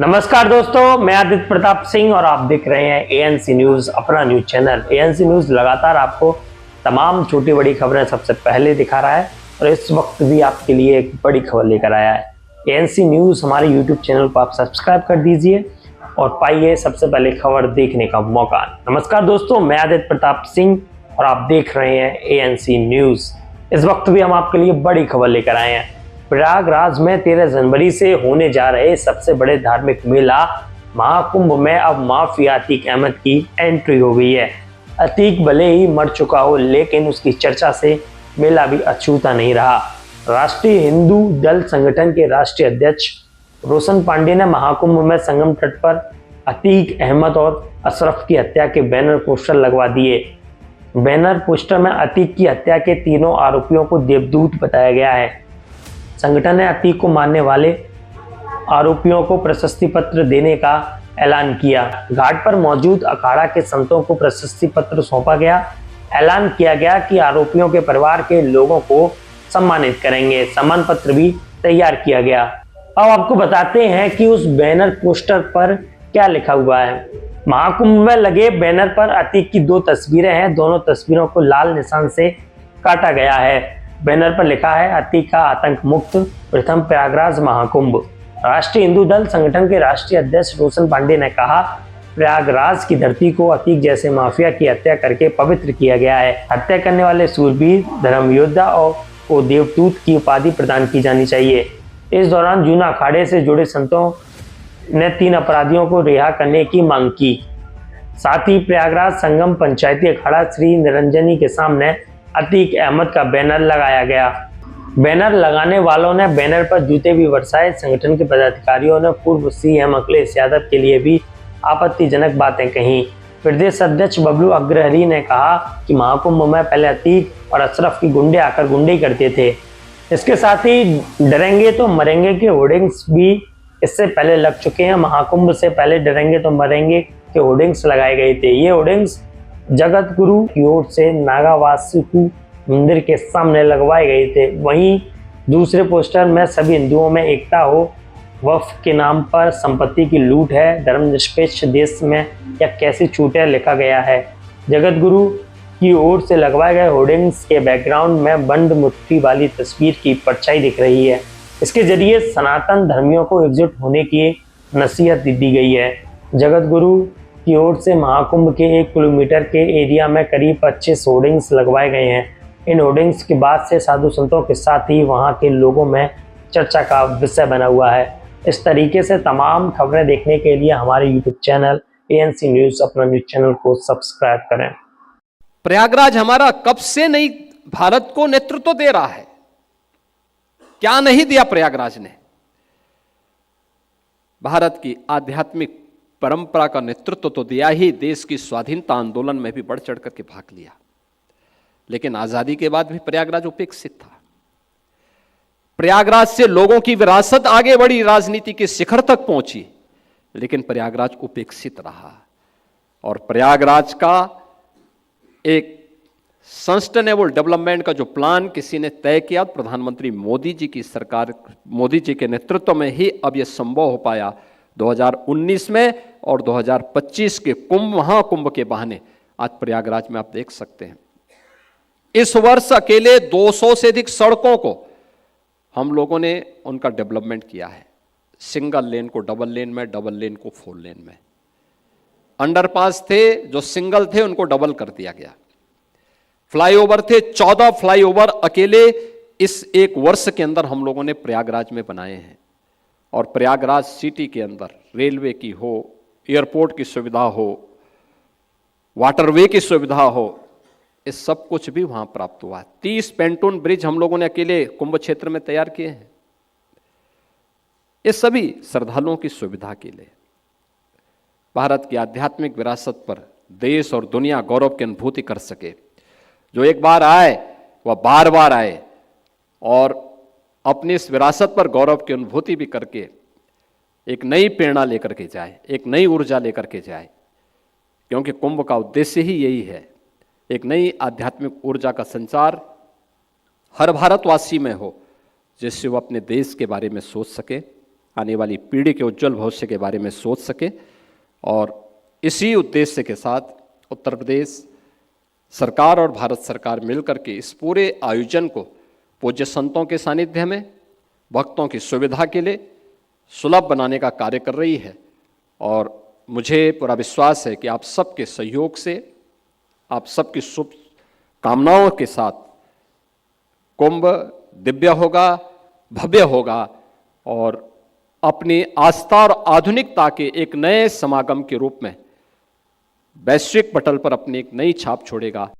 नमस्कार दोस्तों, मैं आदित्य प्रताप सिंह और आप देख रहे हैं एएनसी न्यूज, अपना न्यूज चैनल। एएनसी न्यूज लगातार आपको तमाम छोटी बड़ी खबरें सबसे पहले दिखा रहा है और इस वक्त भी आपके लिए एक बड़ी खबर लेकर आया है। एएनसी न्यूज हमारे यूट्यूब चैनल को आप सब्सक्राइब कर दीजिए और पाइए सबसे पहले खबर देखने का मौका। नमस्कार दोस्तों, मैं आदित्य प्रताप सिंह और आप देख रहे हैं एएनसी न्यूज। इस वक्त भी हम आपके लिए बड़ी खबर लेकर आए हैं। प्रयागराज में 13 जनवरी से होने जा रहे सबसे बड़े धार्मिक मेला महाकुंभ में अब माफिया अतीक अहमद की एंट्री हो गई है। अतीक भले ही मर चुका हो, लेकिन उसकी चर्चा से मेला भी अछूता नहीं रहा। राष्ट्रीय हिंदू दल संगठन के राष्ट्रीय अध्यक्ष रोशन पांडे ने महाकुंभ में संगम तट पर अतीक अहमद और अशरफ की हत्या के बैनर पोस्टर लगवा दिए। बैनर पोस्टर में अतीक की हत्या के तीनों आरोपियों को देवदूत बताया गया है। संगठन ने अतीक को मारने वाले आरोपियों को प्रशस्ति पत्र देने का ऐलान किया। घाट पर मौजूद अखाड़ा के संतों को प्रशस्ति पत्र सौंपा गया। ऐलान किया गया कि आरोपियों के परिवार के लोगों को सम्मानित करेंगे। सम्मान पत्र भी तैयार किया गया। अब आपको बताते हैं कि उस बैनर पोस्टर पर क्या लिखा हुआ है। महाकुंभ में लगे बैनर पर अतीक की 2 तस्वीरें हैं। दोनों तस्वीरों को लाल निशान से काटा गया है। बैनर पर लिखा है, अतीक का आतंक मुक्त, प्रथम प्रयागराज महाकुंभ। राष्ट्रीय हिंदू दल संगठन के राष्ट्रीय अध्यक्ष रोशन पांडे ने कहा, प्रयागराज की धरती को अतीक जैसे माफिया की हत्या करके पवित्र किया गया है। हत्या करने वाले सूरवीर, धर्म योद्धा और को देवदूत की उपाधि प्रदान की जानी चाहिए। इस दौरान जूना अखाड़े से जुड़े संतों ने 3 अपराधियों को रिहा करने की मांग की। साथ ही प्रयागराज संगम पंचायती अखाड़ा श्री निरंजनी के सामने अतीक अहमद का बैनर लगाया गया। बैनर लगाने वालों ने बैनर पर जूते भी बरसाए। संगठन के पदाधिकारियों ने पूर्व सीएम अखिलेश यादव के लिए भी आपत्तिजनक बातें कही। प्रदेश अध्यक्ष बबलू अग्रहरी ने कहा कि महाकुंभ में पहले अतीक और अशरफ की गुंडे आकर गुंडे करते थे। इसके साथ ही डरेंगे तो मरेंगे के होर्डिंग्स भी इससे पहले लग चुके हैं। महाकुंभ से पहले डरेंगे तो मरेंगे के होर्डिंग्स लगाए गए थे। ये होर्डिंग्स जगत गुरु की ओर से नागावासुकु मंदिर के सामने लगवाए गए थे। वहीं दूसरे पोस्टर में सभी हिंदुओं में एकता हो, वक्फ के नाम पर संपत्ति की लूट है, धर्मनिरपेक्ष देश में या कैसी छूट है लिखा गया है। जगत गुरु की ओर से लगवाए गए होर्डिंग्स के बैकग्राउंड में बंद मुट्ठी वाली तस्वीर की परछाई दिख रही है। इसके जरिए सनातन धर्मियों को एकजुट होने की नसीहत दी गई है। जगत गुरु की ओर से महाकुंभ के 1 किलोमीटर के एरिया में करीब 25 होर्डिंग्स लगवाए गए हैं। इन होर्डिंग्स के बाद से साधु संतों के साथ ही वहां के लोगों में चर्चा का विषय बना हुआ है। इस तरीके से तमाम खबरें देखने के लिए हमारे यूट्यूब चैनल एएनसी न्यूज, अपना न्यूज चैनल को सब्सक्राइब करें। प्रयागराज हमारा कब से नहीं भारत को नेतृत्व दे रहा है। क्या नहीं दिया प्रयागराज ने। भारत की आध्यात्मिक परंपरा का नेतृत्व तो दिया ही, देश की स्वाधीनता आंदोलन में भी बढ़ चढ़ करके भाग लिया। लेकिन आजादी के बाद भी प्रयागराज उपेक्षित था। प्रयागराज से लोगों की विरासत आगे बढ़ी, राजनीति के शिखर तक पहुंची, लेकिन प्रयागराज उपेक्षित रहा। और प्रयागराज का एक सस्टेनेबल डेवलपमेंट का जो प्लान किसी ने तय किया, प्रधानमंत्री मोदी जी की सरकार, मोदी जी के नेतृत्व में ही अब यह संभव हो पाया। 2019 में और 2025 के महाकुंभ के बहाने आज प्रयागराज में आप देख सकते हैं। इस वर्ष अकेले 200 से अधिक सड़कों को हम लोगों ने उनका डेवलपमेंट किया है। सिंगल लेन को डबल लेन में, डबल लेन को 4 लेन में। अंडरपास थे जो सिंगल थे उनको डबल कर दिया गया। फ्लाईओवर थे, 14 फ्लाईओवर अकेले इस 1 वर्ष के अंदर हम लोगों ने प्रयागराज में बनाए हैं। और प्रयागराज सिटी के अंदर रेलवे की हो, एयरपोर्ट की सुविधा हो, वाटरवे की सुविधा हो, इस सब कुछ भी वहां प्राप्त हुआ। 30 पेंटून ब्रिज हम लोगों ने अकेले कुंभ क्षेत्र में तैयार किए हैं। ये सभी श्रद्धालुओं की सुविधा के लिए। भारत की आध्यात्मिक विरासत पर देश और दुनिया गौरव की अनुभूति कर सके। जो एक बार आए वह बार बार आए और अपनी इस विरासत पर गौरव की अनुभूति भी करके एक नई प्रेरणा लेकर के जाए, एक नई ऊर्जा लेकर के जाए। क्योंकि कुंभ का उद्देश्य ही यही है, एक नई आध्यात्मिक ऊर्जा का संचार हर भारतवासी में हो, जिससे वो अपने देश के बारे में सोच सके, आने वाली पीढ़ी के उज्जवल भविष्य के बारे में सोच सके। और इसी उद्देश्य के साथ उत्तर प्रदेश सरकार और भारत सरकार मिलकर के इस पूरे आयोजन को पूज्य संतों के सानिध्य में भक्तों की सुविधा के लिए सुलभ बनाने का कार्य कर रही है। और मुझे पूरा विश्वास है कि आप सबके सहयोग से, आप सबकी शुभ कामनाओं के साथ कुंभ दिव्य होगा, भव्य होगा और अपनी आस्था और आधुनिकता के एक नए समागम के रूप में वैश्विक पटल पर अपनी एक नई छाप छोड़ेगा।